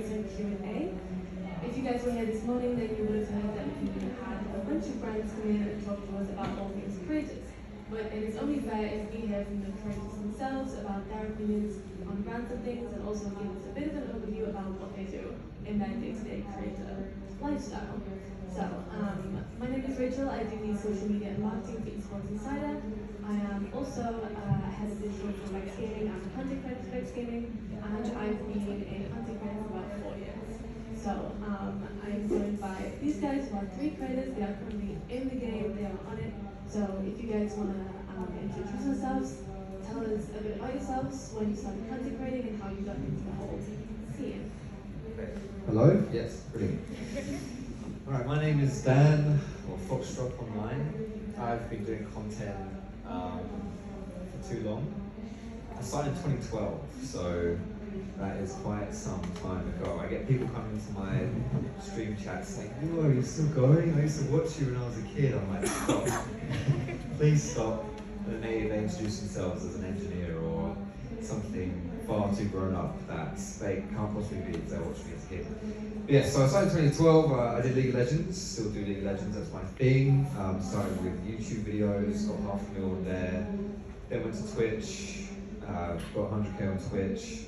recent Q&A. If you guys were here this morning, then you would have heard that we had a bunch of brands come in and talk to us about all things creators. But it is only fair if we hear from the creators themselves about their opinions on brands and things, and also give us a bit of an overview about what they do in their day-to-day creator lifestyle. So, my name is Rachel. I do the social media and marketing for Esports Insider. I am also head of digital for Flex Gaming. I'm a content creator for Flex Gaming, and I've been a content creator for about 4 years. So, I'm joined by these guys who are 3 creators. They are currently in the game. They are on it. So, if you guys want to introduce yourselves, tell us a bit about yourselves, when you started content creating, and how you got into the whole scene. Hello? Yes, brilliant. Alright, my name is Dan, or Foxtrot online. I've been doing content for too long. I started in 2012, so that is quite some time ago. I get people coming into my stream chat saying, "Oh, are you still going? I used to watch you when I was a kid." I'm like, stop. Please stop. And they introduce themselves as an engineer or something far too grown up that they can't possibly be if they watched me as a kid. But yeah, so I started in 2012, I did League of Legends, still do League of Legends, that's my thing. Started with YouTube videos, got 500,000 on there, then went to Twitch, got 100k on Twitch,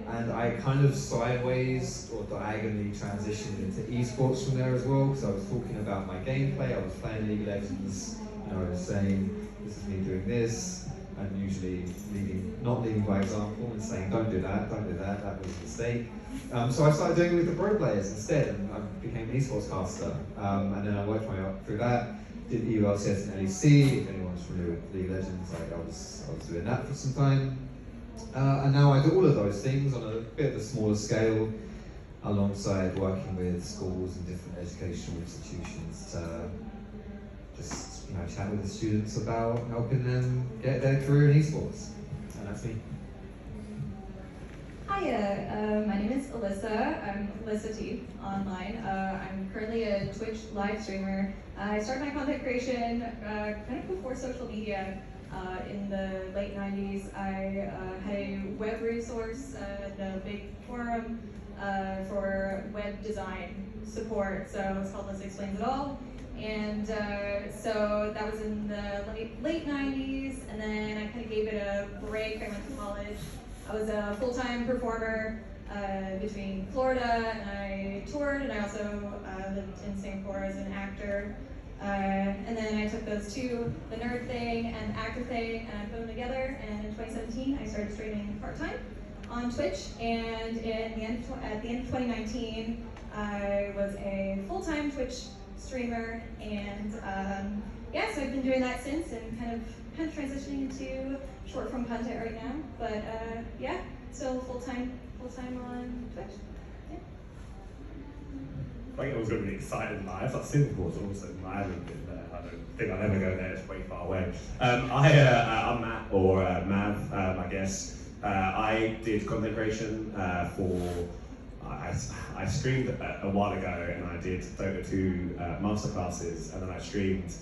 and I kind of sideways or diagonally transitioned into esports from there as well, because I was talking about my gameplay, I was playing League of Legends, saying, this is me doing this, and usually not leading by example and saying, don't do that, that was a mistake. So I started doing it with the pro players instead, and I became an esports caster. And then I worked my way up through that, did EULCS and LEC, if anyone's familiar with League of Legends, I was doing that for some time. And now I do all of those things on a bit of a smaller scale, alongside working with schools and different educational institutions to just chat with the students about helping them get their career in esports. And that's me. Hiya, my name is Alyssa. I'm Alyssa T online. I'm currently a Twitch live streamer. I started my content creation kind of before social media. In the late 90s, I had a web resource and a big forum for web design support. So it's called Alyssa Explains It All. And so that was in the late 90s, and then I kind of gave it a break. I went to college. I was a full-time performer between Florida, and I toured, and I also lived in Singapore as an actor. And then I took those two, the nerd thing and the actor thing, and I put them together, and in 2017 I started streaming part-time on Twitch, and at the end of 2019 I was a full-time Twitch streamer, and yeah, so I've been doing that since, and kind of transitioning into short form content right now. But yeah, still full time on Twitch. Yeah. I think it was going to be exciting live. Like Singapore's also I haven't been there. I don't think I'll ever go there. It's way far away. I'm Matt, or Mav, I guess. I did content creation for. I streamed a while ago, and I did Dota 2 masterclasses, and then I streamed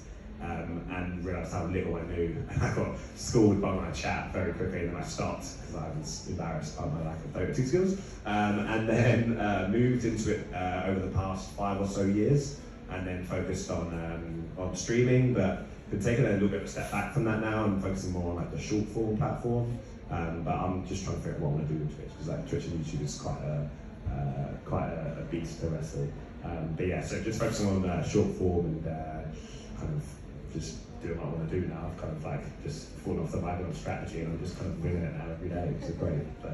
and realised how little I knew, and I got schooled by my chat very quickly, and then I stopped because I was embarrassed by my lack of Dota 2 skills, and then moved into it over the past 5 or so years, and then focused on streaming, but been taking a little bit of a step back from that now and focusing more on like the short form platform, but I'm just trying to figure out what I want to do with Twitch, because like Twitch and YouTube is quite a beast to wrestle. But yeah, so just focusing on short form and kind of just doing what I want to do now. I've kind of like just fallen off the wagon of strategy, and I'm just kind of doing it now every day, which is great. So.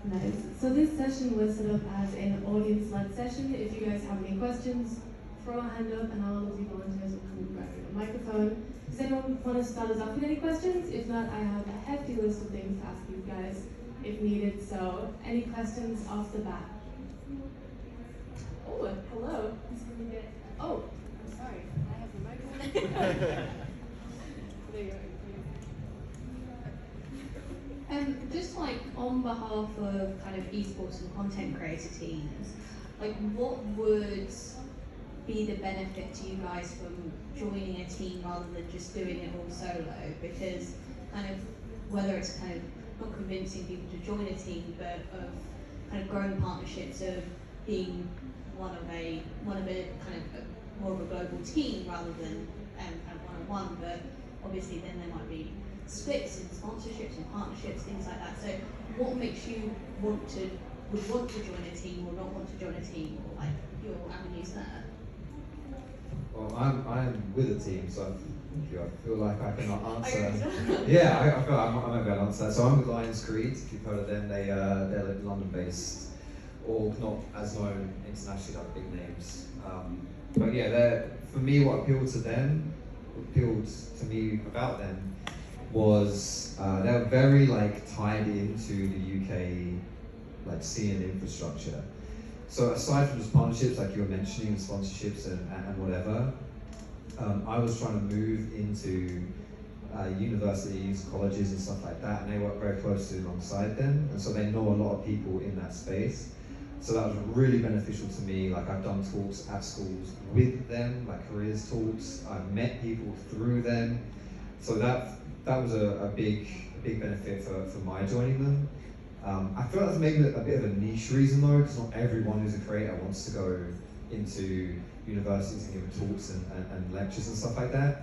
Nice. So this session was set up as an audience-led session. If you guys have any questions, throw a hand up and all of the volunteers will come and grab you a microphone. Does anyone want to start us off with any questions? If not, I have a hefty list of things to ask you guys if needed. So any questions off the bat? Oh, hello. Oh, I'm sorry. I have the microphone. There you go. Just like on behalf of kind of esports and content creator teams, like what would be the benefit to you guys from joining a team rather than just doing it all solo? Because kind of whether it's kind of not convincing people to join a team, but of kind of growing partnerships of being one of a kind of more of a global team rather than kind of one-on-one, but obviously then there might be splits in sponsorships and partnerships, things like that. So what makes you would want to join a team or not want to join a team, or like your avenues there? Well, I'm with a team, so I feel like I cannot answer. Are you Yeah, I feel like I'm able to answer that. So I'm with Lions Creed. If you've heard of them, they're like London-based, or not as known internationally, like big names. But yeah, for me, what appealed to me about them was they were very like tied into the UK like scene and infrastructure. So aside from just partnerships, like you were mentioning, sponsorships and whatever, I was trying to move into universities, colleges and stuff like that, and they work very closely alongside them, and so they know a lot of people in that space. So that was really beneficial to me. Like I've done talks at schools with them, like careers talks. I've met people through them. So that was a big benefit for my joining them. I feel like that's maybe a bit of a niche reason though, because not everyone who's a creator wants to go into universities and give talks and lectures and stuff like that.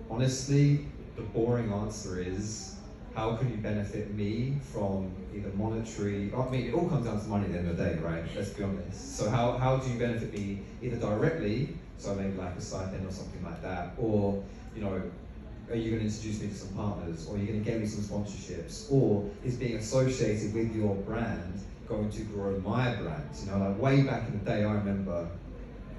Honestly, the boring answer is, how can you benefit me from either monetary, I mean, it all comes down to money at the end of the day, right? Let's be honest. So how do you benefit me either directly, so maybe like a stipend or something like that, or, you know, are you going to introduce me to some partners, or are you going to get me some sponsorships, or is being associated with your brand going to grow my brand? You know, like way back in the day, I remember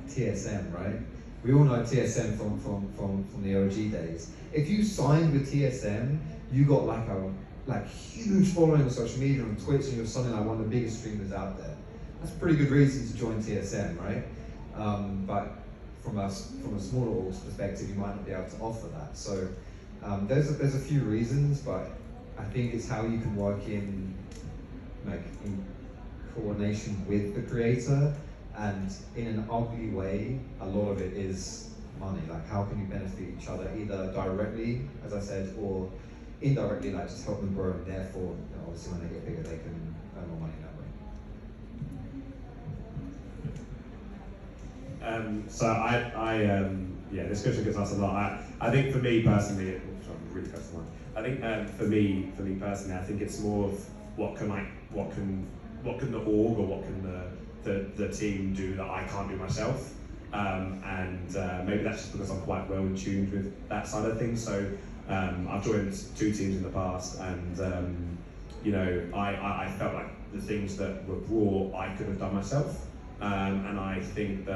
TSM, right? We all know TSM from the OG days. If you signed with TSM, you got like huge following on social media, on Twitch, and you're suddenly like one of the biggest streamers out there. That's a pretty good reason to join TSM, right? But from a smaller org's perspective, you might not be able to offer that. So there's a few reasons, but I think it's how you can work in coordination with the creator, and in an ugly way, a lot of it is money. Like how can you benefit each other, either directly, as I said, or indirectly, like just help them grow, and therefore, you know, obviously when they get bigger, they can earn more money that way. So yeah, this question gets asked a lot. I think for me personally, I'm really close to mine. I think for me personally, I think it's more of what can the org or what can the team do that I can't do myself, and maybe that's just because I'm quite well in tune with that side of things. So I've joined 2 teams in the past, and you know, I felt like the things that were brought I could have done myself, and I think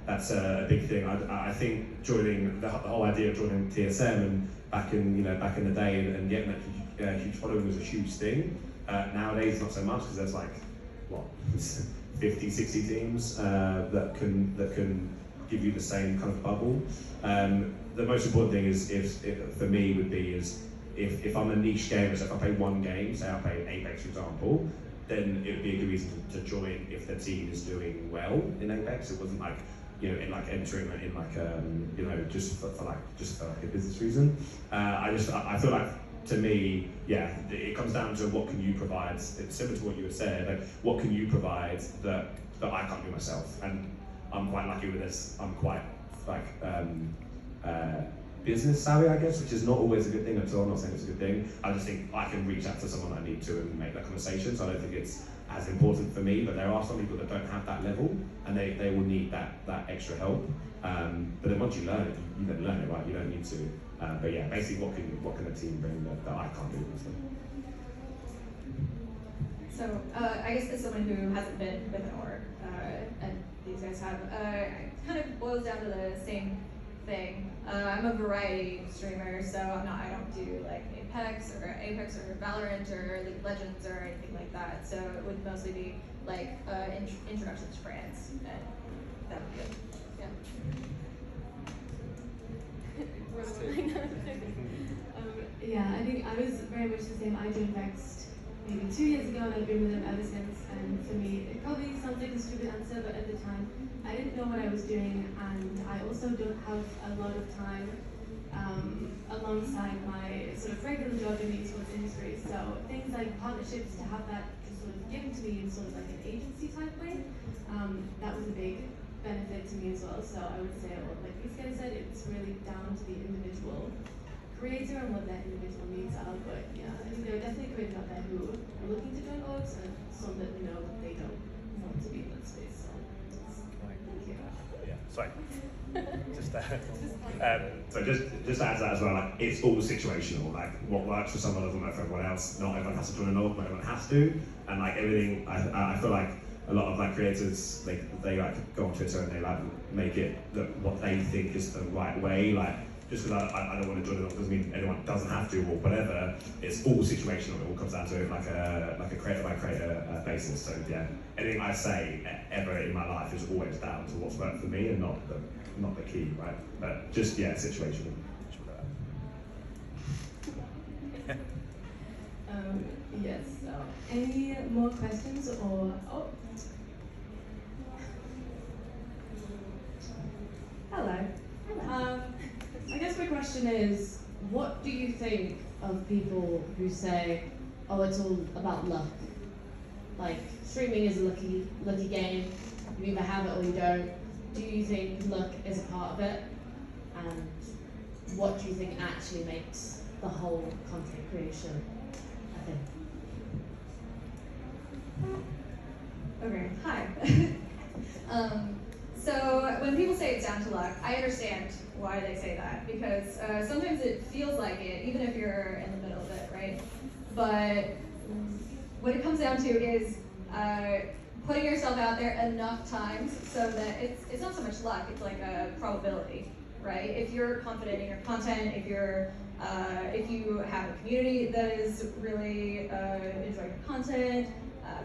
that's a big thing. I think joining the whole idea of joining TSM and back in the day and getting that huge following was a huge thing. Nowadays, not so much, because there's like 50, 60 teams that can give you the same kind of bubble. The most important thing is, for me, would be if I'm a niche gamer, so if I play one game, say I play Apex for example, then it would be a good reason to join if the team is doing well in Apex. It wasn't like, you know, in like entering in like you know, just for a business reason. I feel like, to me, yeah, it comes down to what can you provide. It's similar to what you were saying, like what can you provide that I can't do myself. And I'm quite lucky with this. I'm quite like business savvy, I guess, which is not always a good thing at all. I'm not saying it's a good thing. I just think I can reach out to someone I need to and make that conversation. So I don't think it's as important for me, but there are some people that don't have that level, and they will need that extra help. But then once you learn it, you can learn it, right? You don't need to. But yeah, basically, what can a team bring that I can't do? So I guess as someone who hasn't been with an org, and these guys have, it kind of boils down to the same thing. I'm a variety streamer, so I don't do like Apex or Valorant or League of Legends or anything like that. So it would mostly be like introductions to brands, and that would be it. Yeah, I think I was very much the same. I joined Vexed maybe 2 years ago, and I've been with them ever since. And for me, it probably sounds like a stupid answer, but at the time, I didn't know what I was doing, and I also don't have a lot of time alongside my sort of regular job in the esports industry. So things like partnerships, to have that just sort of given to me in sort of like an agency type way, that was a big benefit to me as well. So I would say, well, like these guys said, it's really down to the individual creator and what that individual needs are. But yeah, I think there are definitely creators out there who are looking to join orgs and some that know that they don't want to be in that space. So thank you. Yeah, sorry. So just to add to that as well, like it's all situational. Like what works for someone doesn't work for everyone else. Not everyone has to join an org, but everyone has to. And like everything, I feel like a lot of like creators, they like go on Twitter and they like make it what they think is the right way. Like just because I don't want to join an org doesn't mean anyone doesn't have to or whatever. It's all situational. It all comes down to it like a creator by creator basis. So yeah, anything I say ever in my life is always down to what's worked for me and not the key, right? But just yeah, situational. Yes. So, any more questions or hello. I guess my question is, what do you think of people who say, "Oh, it's all about luck"? Like streaming is a lucky game. You either have it or you don't. Do you think luck is a part of it? And what do you think actually makes the whole content creation a thing? Okay, hi. So when people say it's down to luck, I understand why they say that, because sometimes it feels like it, even if you're in the middle of it, right? But what it comes down to is putting yourself out there enough times so that it's not so much luck, it's like a probability, right? If you're confident in your content, if you have a community that is really enjoying your content,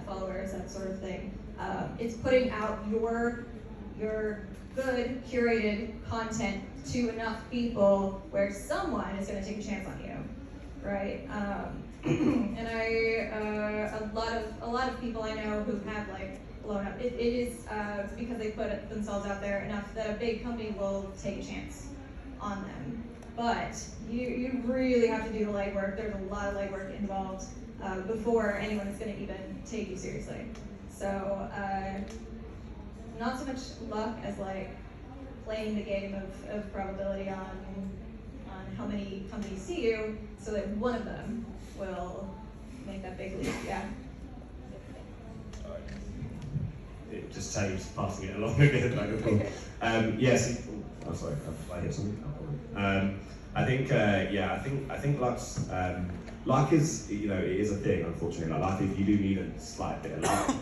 followers, that sort of thing, it's putting out your good curated content to enough people where someone is going to take a chance on you, right? And a lot of people I know who have like blown up. It is because they put themselves out there enough that a big company will take a chance on them. But you really have to do the legwork. There's a lot of legwork involved before anyone's going to even take you seriously. So not so much luck as like playing the game of probability on how many companies see you, so that one of them will make that big leap. Yeah. It just saves passing it along again. Yes. I'm sorry. I hit something. I think luck's luck is, it is a thing. Unfortunately, like luck, you do need a slight bit of luck.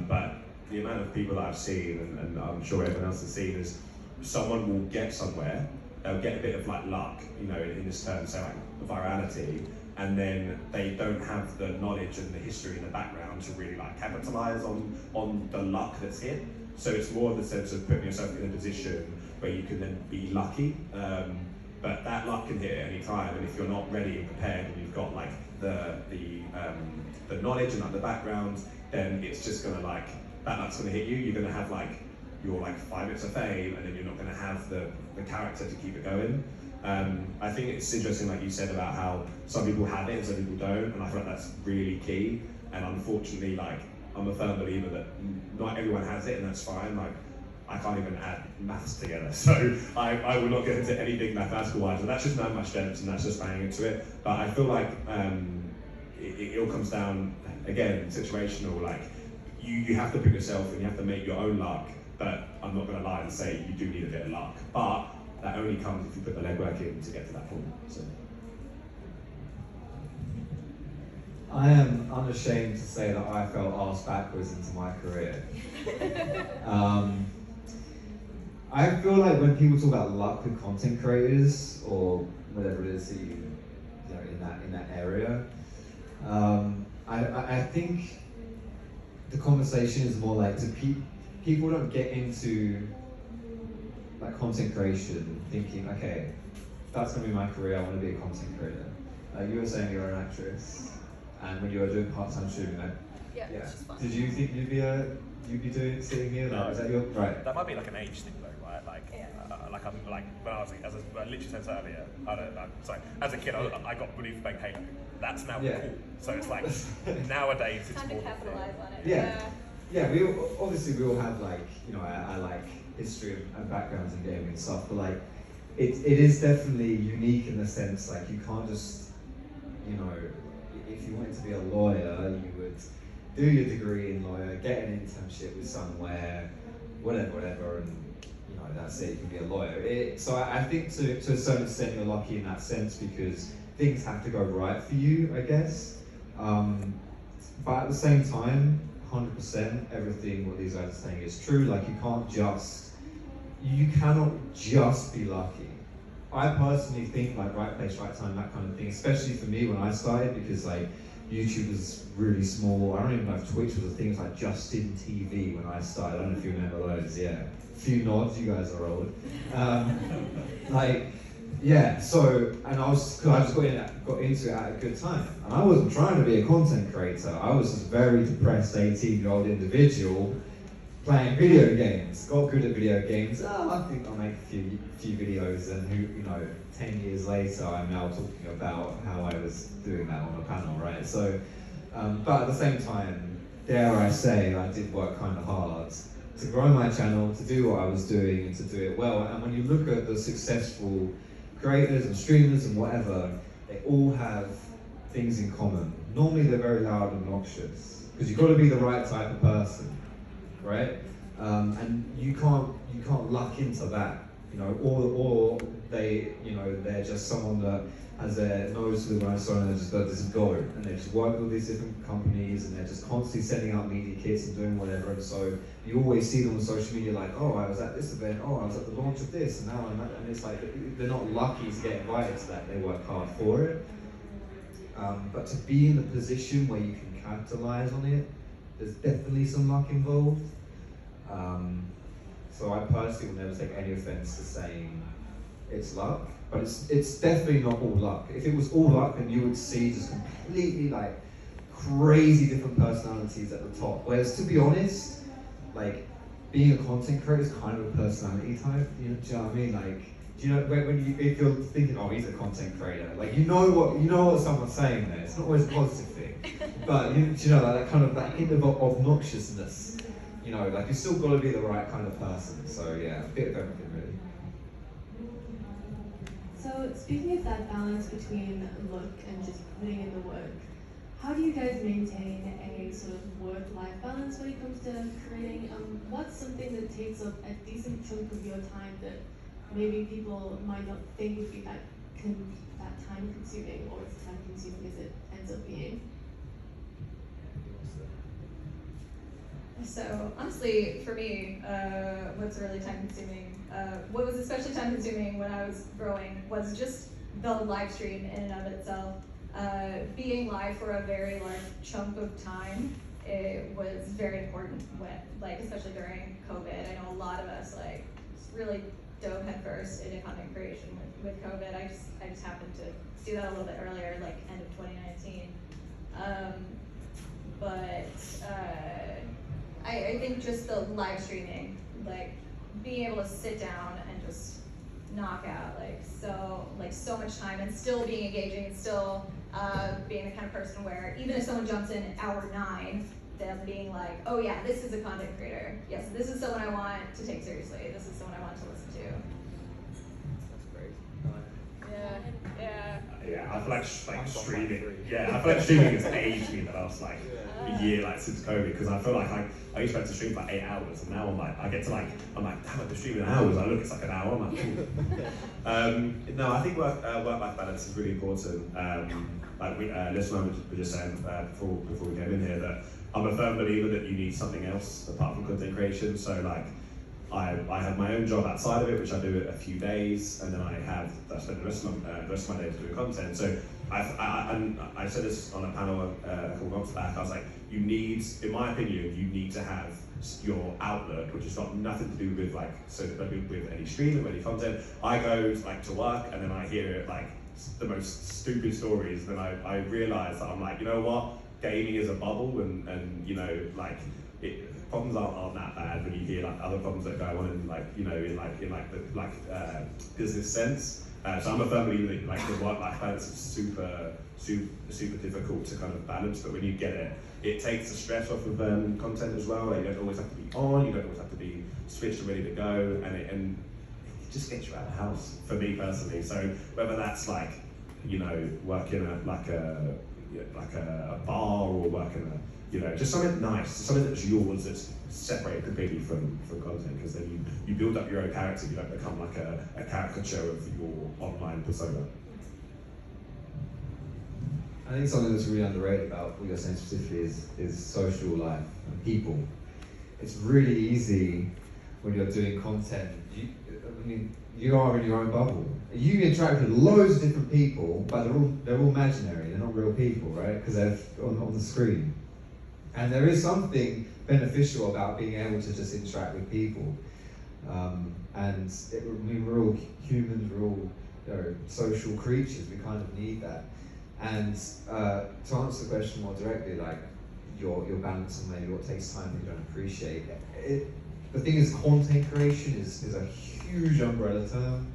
But the amount of people that I've seen, and I'm sure everyone else has seen, is someone will get somewhere. They'll get a bit of like luck, in this term, so like virality, and then they don't have the knowledge and the history in the background to really like capitalize on the luck that's hit. So it's more the sense of putting yourself in a position where you can then be lucky. But that luck can hit at any time, and if you're not ready and prepared, and you've got like the knowledge and like the background, then it's just gonna like that luck's gonna hit you. You're gonna have like your like 5 minutes of fame, and then you're not gonna have the character to keep it going. I think it's interesting, like you said, about how some people have it and some people don't, and I feel like that's really key. And unfortunately, like I'm a firm believer that not everyone has it, and that's fine. Like I can't even add maths together, so I will not get into anything mathematical wise, and that's just not my strengths, and that's just banging into it. But I feel like it all comes down, again, situational. Like you have to pick yourself and you have to make your own luck, but I'm not going to lie and say you do need a bit of luck, but that only comes if you put the legwork in to get to that point. So. I am unashamed to say that I fell arse backwards into my career. I feel like when people talk about luck with content creators or whatever it is that you know in that area, I think the conversation is more like people don't get into like content creation thinking, okay, that's gonna be my career. I want to be a content creator. You were saying you're an actress, and when you were doing part-time streaming, yeah. Did you think you'd be sitting here? No. Is that your right? That might be like an age thing though, right? Like I'm like when I was as I literally said earlier, as a kid I got bullied for playing Halo. That's now cool. So it's like nowadays it's Time to more capitalize on it. Yeah, we all have like, you know, I like history and backgrounds in gaming and stuff, but like it is definitely unique in the sense like you can't just, you know, if you wanted to be a lawyer, you would do your degree in lawyer, get an internship with somewhere, whatever, and you know, that's it, you can be a lawyer. So I think to a certain extent you're lucky in that sense because things have to go right for you, I guess. But at the same time, 100% everything what these guys are saying is true. Like you cannot just be lucky. I personally think like right place, right time, that kind of thing, especially for me when I started, because like YouTube was really small. I don't even know if Twitch was a thing. It was like Justin TV when I started. I don't know if you remember those. Yeah, a few nods. You guys are old. So and I just got into it at a good time. And I wasn't trying to be a content creator. I was just a very depressed 18-year-old individual playing video games. Got good at video games. I think I'll make a few videos, and 10 years later, I'm now talking about how I was doing that on a panel, right? So, but at the same time, dare I say, I did work kind of hard to grow my channel, to do what I was doing, and to do it well. And when you look at the successful creators and streamers and whatever, they all have things in common. Normally, they're very loud and obnoxious because you've got to be the right type of person, right? And you can't luck into that, or they're just someone that has their nose to the grindstone and just does go, and they just work with these different companies and they're just constantly sending out media kits and doing whatever, and so you always see them on social media like, oh, I was at this event, oh, I was at the launch of this, and now I'm at, and it's like they're not lucky to get invited to that, they work hard for it. But to be in the position where you can capitalize on it, there's definitely some luck involved. So I personally will never take any offense to saying it's luck, but it's definitely not all luck. If it was all luck, then you would see just completely like crazy different personalities at the top. Whereas to be honest, like being a content creator is kind of a personality type. Do you know what I mean? Like, do you know if you're thinking, oh, he's a content creator, like you know what someone's saying there. It's not always a positive thing, but that kind of that hint of obnoxiousness. Like you still got to be the right kind of person. So yeah, a bit of everything really. So speaking of that balance between look and just putting in the work, how do you guys maintain a sort of work-life balance when it comes to creating? What's something that takes up a decent chunk of your time that maybe people might not think would be that time-consuming, or as time-consuming as it ends up being? So honestly, for me, what's really time-consuming, what was especially time-consuming when I was growing was just the live stream in and of itself. Being live for a very large chunk of time, it was very important when, especially during COVID. I know a lot of us really dove headfirst into content creation with COVID. I just happened to do that a little bit earlier, end of 2019. I think just the live streaming, being able to sit down and just knock out so much time and still being engaging and still being the kind of person where even if someone jumps in at hour 9, them being like, oh yeah, this is a content creator. Yes, this is someone I want to take seriously. This is someone I want to listen to. That's great. Yeah, I feel like streaming. Yeah, I feel like streaming has aged me the last a year since COVID, because I feel like I used to have to stream for 8 hours, and now I'm like damn, I've been streaming hours. I look, it's like an hour. I'm like, no, I think work-life balance is really important. Alyssa and I were just saying before we came in here that I'm a firm believer that you need something else apart from content creation. So I have my own job outside of it, which I do a few days, and then I spend the rest of my days doing content. So I said this on a panel a couple months back. I was like, in my opinion, you need to have your outlet, which has got nothing to do with with any streaming or any content. I go to work, and then I hear the most stupid stories, and then I realise that I'm like, you know what? gaming is a bubble, and you know, like problems aren't that bad when you hear like other problems that go on in like, you know, in the business sense. So I'm a firm believer that like the work-life balance is super difficult to kind of balance, but when you get it, it takes the stress off of content as well. Like, you don't always have to be on, you don't always have to be switched and ready to go, and it just gets you out of the house, for me personally. So whether that's like, you know, working at like a bar, or working at, you know, just something nice, something that's yours, that's separated completely from content, because then you build up your own character, you don't become like a caricature of your online persona. I think something that's really underrated about what you're saying specifically is social life and people. It's really easy when you're doing content. You are in your own bubble. You interact with loads of different people, but they're all imaginary. They're not real people, right? Because they're on the screen. And there is something beneficial about being able to just interact with people. We're all humans. We're all, you know, social creatures. We kind of need that. And to answer the question more directly, like your balance and maybe what takes time that you don't appreciate. The thing is, content creation is a huge umbrella term.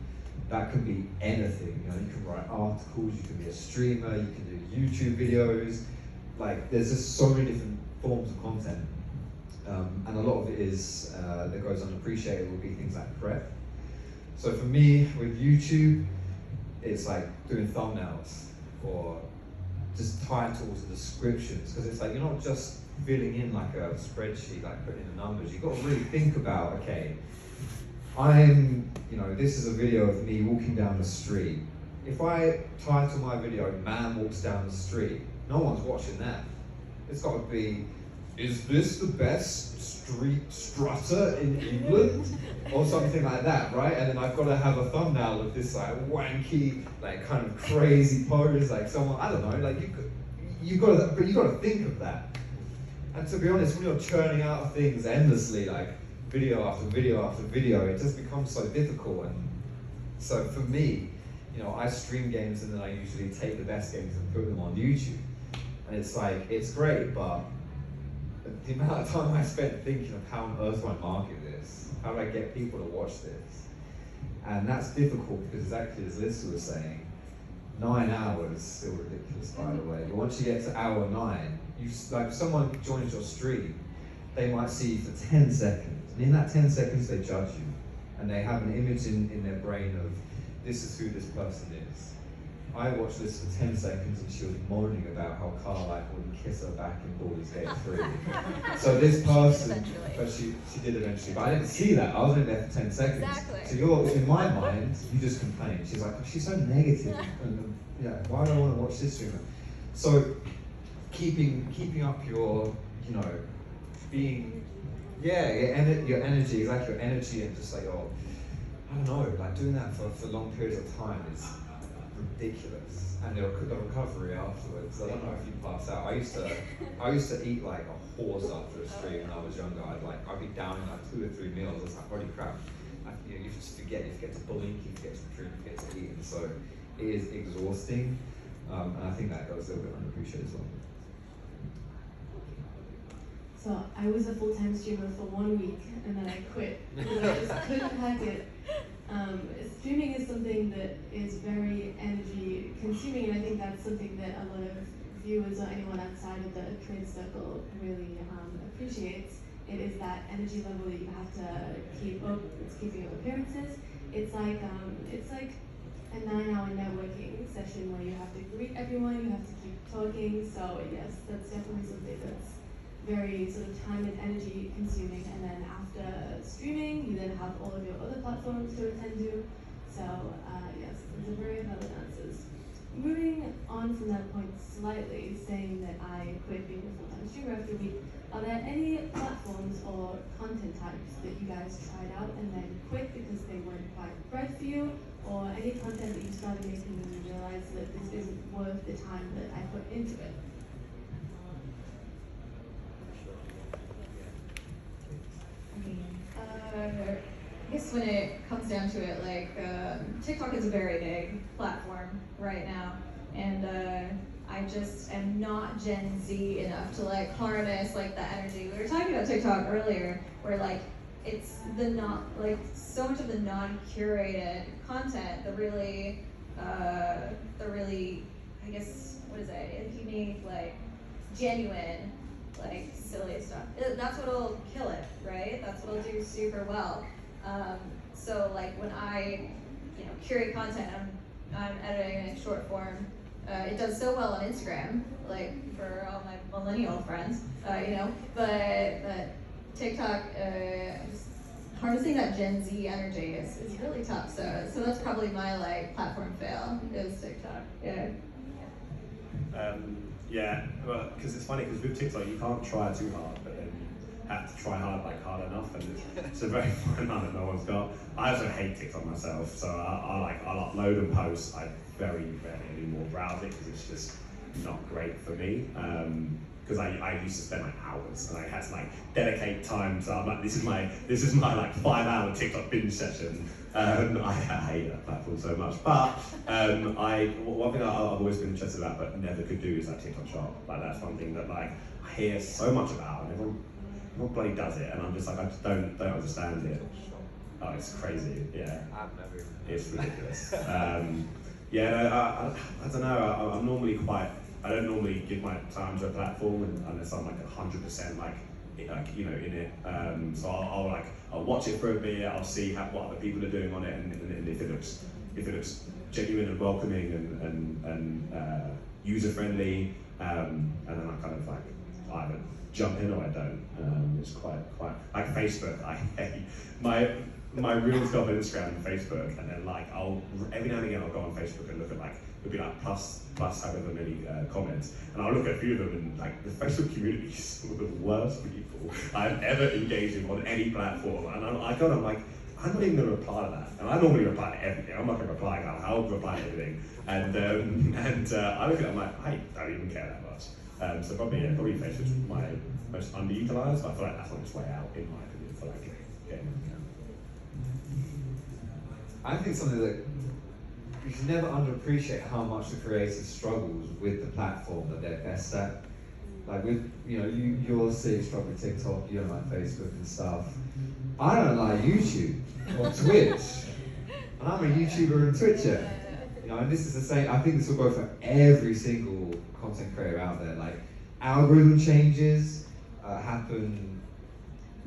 That can be anything. You know, you can write articles, you can be a streamer, you can do YouTube videos. Like, there's just so many different forms of content. And a lot of it is that goes unappreciated will be things like prep. So for me, with YouTube, it's like doing thumbnails, or just titles and descriptions, because it's like you're not just filling in like a spreadsheet, like putting in the numbers. You've got to really think about, okay, this is a video of me walking down the street. If I title my video, "Man walks down the street," no one's watching that. It's got to be, "Is this the best street strutter in England?" or something like that, right? And then I've got to have a thumbnail of this like wanky, like kind of crazy pose, like someone, I don't know, like you've got to think of that. And to be honest, when you're churning out things endlessly, like video after video after video, it just becomes so difficult. And so for me, you know, I stream games, and then I usually take the best games and put them on YouTube. And it's like, it's great, but the amount of time I spent thinking of how on earth do I market this? How do I get people to watch this? And that's difficult, because exactly as Alyssa was saying, 9 hours, still ridiculous by the way, but once you get to hour 9, like someone joins your stream, they might see you for 10 seconds, and in that 10 seconds they judge you, and they have an image in their brain of, this is who this person is. I watched this for 10 seconds, and she was moaning about how Carlisle wouldn't kiss her back in Baldur's Gate 3. So this person, but she did eventually, but I didn't see that. I was only there for 10 seconds. Exactly. So you're, in my mind, you just complain. She's like, oh, she's so negative. And, yeah, why do I want to watch this streamer? So keeping up your, you know, being, your energy, exactly, your energy, and just like your, I don't know, like doing that for long periods of time is ridiculous. And the recovery afterwards, I don't know if you pass out. I used to eat like a horse after a stream when I was younger. I'd be down in like 2 or 3 meals. It's like, holy crap. You just forget to blink, you forget to drink, you forget to eat. And so it is exhausting. And I think that goes a little bit underappreciated as well. So I was a full-time streamer for 1 week, and then I quit because I just couldn't hack it. Streaming is something that is very energy consuming, and I think that's something that a lot of viewers or anyone outside of the trade circle really appreciates. It is that energy level that you have to keep up. It's keeping up appearances. It's like a 9-hour networking session where you have to greet everyone, you have to keep talking. So yes, that's definitely something that's very sort of time and energy consuming. And then after streaming, you then have all of your other platforms to attend to. So yes, there's a very valid answers. Moving on from that point slightly, saying that I quit being a full-time streamer after a week, are there any platforms or content types that you guys tried out and then quit because they weren't quite right for you, or any content that you started making and you realized that this isn't worth the time that I put into it? I guess when it comes down to it, like TikTok is a very big platform right now, and I I just am not Gen Z enough to like harness like the energy. We were talking about TikTok earlier, where like it's the not like so much of the non-curated content, the really I guess what is it? Unique, like genuine, like silly stuff. That's what'll kill it, right? That's what'll do super well. So like when I curate content, I'm editing in short form. It does so well on Instagram, like for all my millennial friends, but TikTok, just harnessing that Gen Z energy is really tough. So that's probably my like platform fail is TikTok. Yeah. Well, because it's funny because with TikTok you can't try too hard, but then you have to try hard enough, and it's a very fine line that no one's got. I also hate TikTok myself, so I'll upload and post. I very rarely anymore browse it because it's just not great for me. Because I used to spend like hours, and I had to like dedicate time. So I'm like, this is my like 5-hour TikTok binge session. I hate that platform so much. But one thing I've always been interested about, but never could do, is that TikTok Shop. Like that's one thing that like I hear so much about, and everyone bloody does it, and I'm just like I just don't understand it. Oh, it's crazy. Yeah, I've never. it's ridiculous. I don't know. I'm normally quite. I don't normally give my time to a platform unless I'm like 100% in it. So I'll watch it for a bit. I'll see what other people are doing on it, and if it looks genuine and welcoming and user friendly, and then I kind of like either jump in or I don't. It's quite like Facebook. I hate my reels go on Instagram and Facebook, and then like I'll every now and again I'll go on Facebook and look at like it'll be like plus however many comments, and I'll look at a few of them, and like the Facebook community is some of the worst people I've ever engaged in on any platform, and I'm like I'm not even going to reply to that, and I normally reply to everything. I'm not going to reply to I'll reply to everything, and I look at it, I'm like I don't even care that much. So probably Facebook's my most underutilized, but I feel like that's on its way out in my opinion for like getting. I think something that you should never underappreciate how much the creator struggles with the platform that they're best at. Like with, you're seeing struggle with TikTok, you don't like Facebook and stuff. I don't like YouTube or Twitch. And I'm a YouTuber and Twitcher. And this is the same, I think this will go for every single content creator out there. Like algorithm changes happen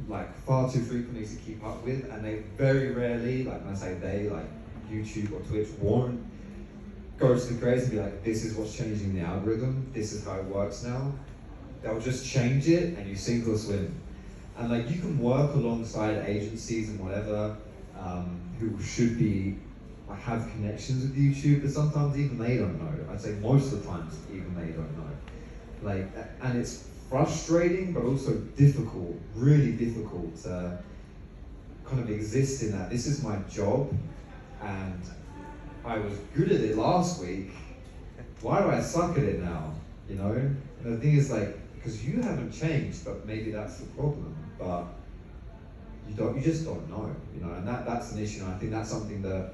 like far too frequently to keep up with, and they very rarely, like when I say they, like YouTube or Twitch, won't go to the creators and be like, this is what's changing the algorithm, this is how it works now. They'll just change it and you sink or swim. And like you can work alongside agencies and whatever who should be have connections with YouTube, but sometimes even they don't know. I'd say most of the times even they don't know. Like, and it's frustrating, but also difficult, really difficult to kind of exist in that. This is my job, and I was good at it last week. Why do I suck at it now? And the thing is like, because you haven't changed, but maybe that's the problem. But you just don't know, and that's an issue. And I think that's something that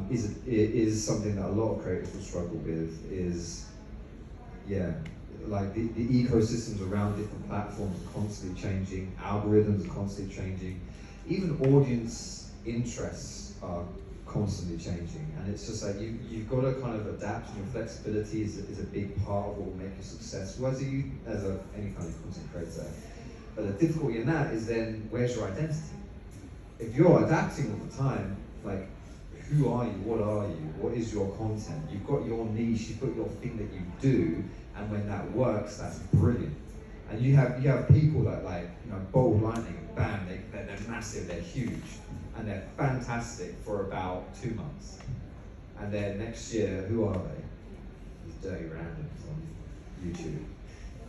is something that a lot of creators will struggle with. Like the ecosystems around different platforms are constantly changing, algorithms are constantly changing, even audience interests are constantly changing, and it's just like you've got to kind of adapt, and your flexibility is a big part of what will make you successful as any kind of content creator. But the difficulty in that is then, where's your identity? If you're adapting all the time, like, who are you, what is your content? You've got your niche, you've got your thing that you do, and when that works, that's brilliant. And you have people that like, Bold Lightning, bam, they're massive, they're huge, and they're fantastic for about 2 months. And then next year, who are they? These dirty randoms on YouTube.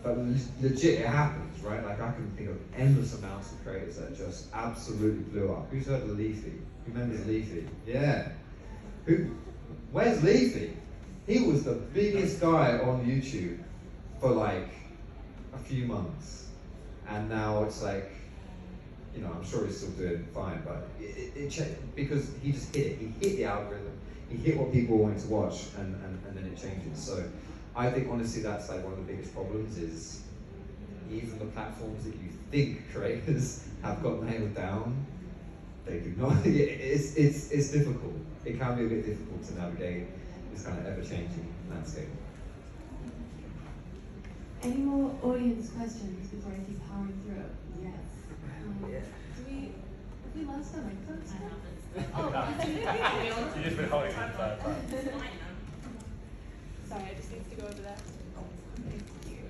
But legit, it happens, right? Like I can think of endless amounts of creators that just absolutely blew up. Who's heard of Leafy? Who remembers Leafy? Yeah. Where's Leafy? He was the biggest guy on YouTube for like a few months, and now it's like, I'm sure he's still doing fine, but it changed because he just hit it. He hit the algorithm. He hit what people wanted to watch, and then it changes. So I think honestly that's like one of the biggest problems is even the platforms that you think creators have got nailed down, they do not. It's difficult. It can be a bit difficult to navigate this kind of ever-changing landscape. Any more audience questions before I keep powering through? Yes. Have we lost our microphones? Oh, You've just been holding it inside. sorry, I just need to go over that. Thank you.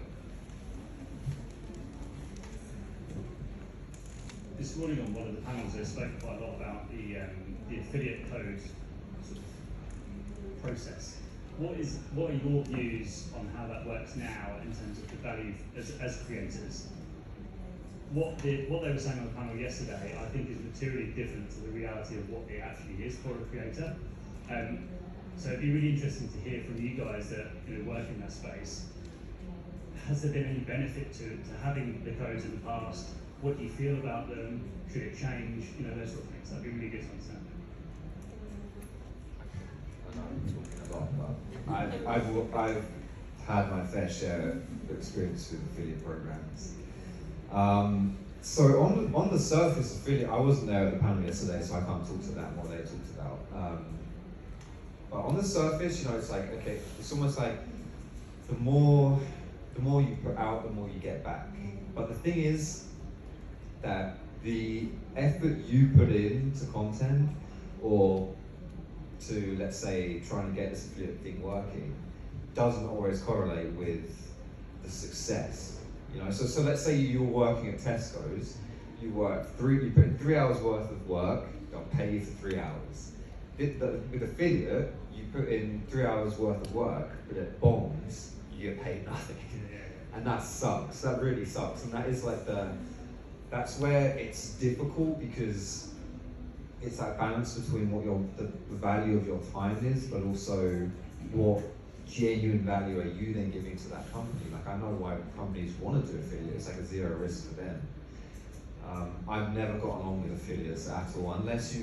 This morning on one of the panels, they spoke quite a lot about the affiliate code sort of process. What are your views on how that works now in terms of the value as creators? What they were saying on the panel yesterday, I think, is materially different to the reality of what it actually is for a creator. So it'd be really interesting to hear from you guys that work in that space. Has there been any benefit to having the codes in the past? What do you feel about them? Should it change? Those sort of things. That'd be really good to understand. I know I'm talking a lot, but I've had my fair share of experience with affiliate programs. So on the surface, affiliate, I wasn't there at the panel yesterday, so I can't talk to that and what they talked about. But on the surface, it's like, okay, it's almost like the more you put out, the more you get back. But the thing is that the effort you put into content or to, let's say, trying to get this affiliate thing working doesn't always correlate with the success. So let's say you're working at Tesco's, you put in 3 hours worth of work, they'll pay you for 3 hours. With affiliate, you put in 3 hours worth of work, but it bombs, you get paid nothing. And that sucks, that really sucks. And that is like that's where it's difficult, because it's that balance between what the value of your time is, but also what genuine value are you then giving to that company. Like, I know why companies want to do affiliate, it's like a zero risk for them. I've never got along with affiliates at all, unless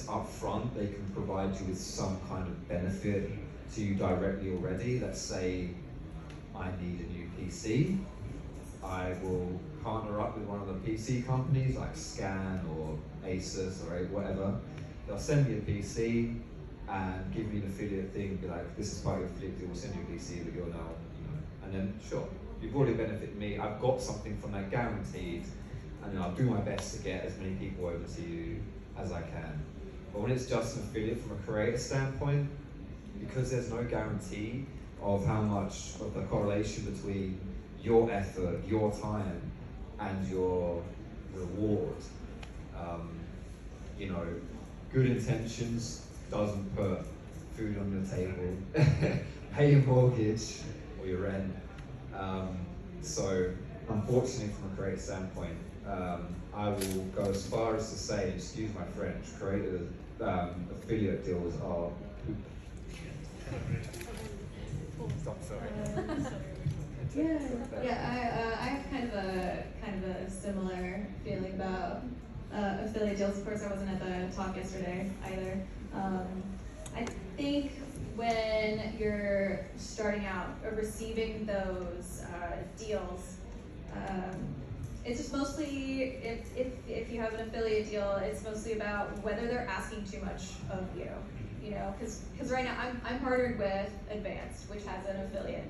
up front they can provide you with some kind of benefit to you directly already. Let's say I need a new PC, I will partner up with one of the PC companies like Scan or Asus or whatever. They'll send me a PC and give me an affiliate thing, be like, this is part of your affiliate deal, we'll send you a PC, but you're now, and then sure, you've already benefited me, I've got something from that guaranteed, and then I'll do my best to get as many people over to you as I can. But when it's just an affiliate from a creator standpoint, because there's no guarantee of how much of the correlation between your effort, your time, and your reward, good intentions doesn't put food on your table, pay your mortgage or your rent. So unfortunately, from a creator standpoint, I will go as far as to say, excuse my French, creator affiliate deals are poop. I have kind of a similar feeling about affiliate deals. Of course, I wasn't at the talk yesterday either. I think when you're starting out or receiving those deals, it's just mostly, if you have an affiliate deal, it's mostly about whether they're asking too much of you. Because right now I'm partnered with Advanced, which has an affiliate